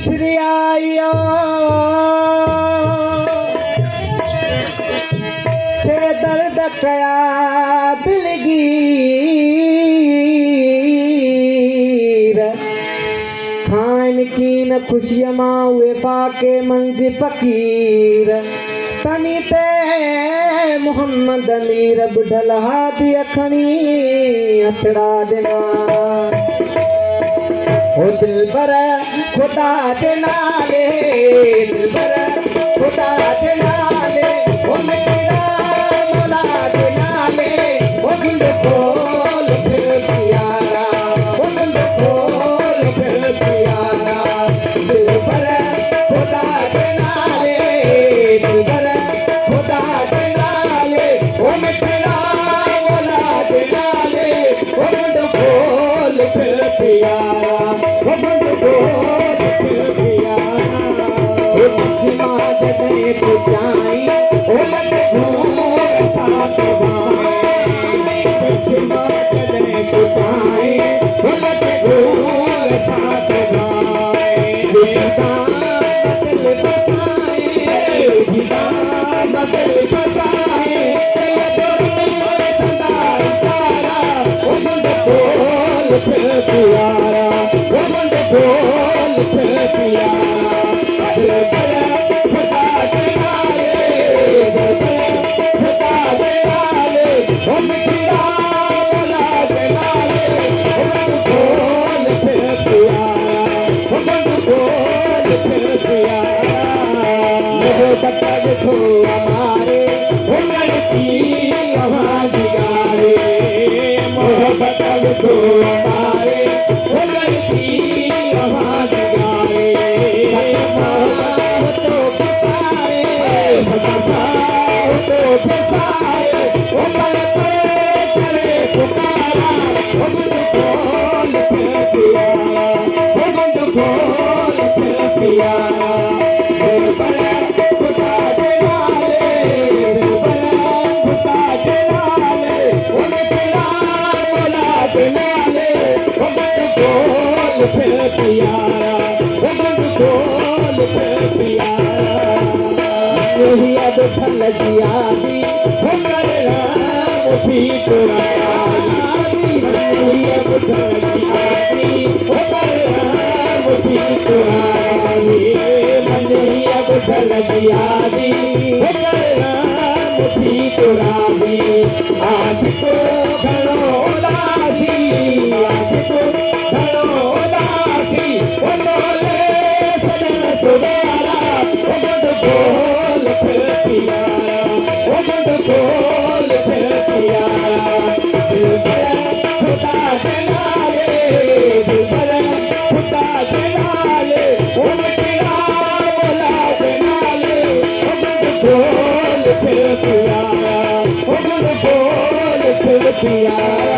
श्री आयो से दर्द कया दिलगीर खान की न खुशियां हुए पाके मंज फकीर तनी ते मोहम्मद अमीर बुढ़ल हादी अखनी हथड़ा देना ओ दिलबर खुदा के नाले दिलबर खुदा के नाले ओ मेरा मौला के नाले ओ गुंड खोल फिर प्यारा ओ गुंड खोल फिर प्यारा दिलबर खुदा के नाले दिलबर खुदा के नाले ओ मेरा मौला के नाले ओ गुंड खोल फिर प्यारा हमारे की आवाज गारे मोहब्बत को हमारे की आवाज गारे तो फसाए वो करे पुकारा वो खोल फिर पियारा वो खोल फिर पियारा फल जियादी हमर राम ठीक राजी अब फल जियादी हमर राम ठीक राजी मनी अब फल जियादी हमर राम ठीक राजी आशिको घणो लासी आशिको घणो लासी ओ बोले सजन सुधारा ओ बड़ बोल फिर प्यारा ओ बड़ बोल फिर प्यारा दिलबर खुदा के नाले दिलबर खुदा के नाले ओ मेरा मौला के नाले ओ बड़ बोल फिर प्यारा ओ बड़ बोल फिर प्यारा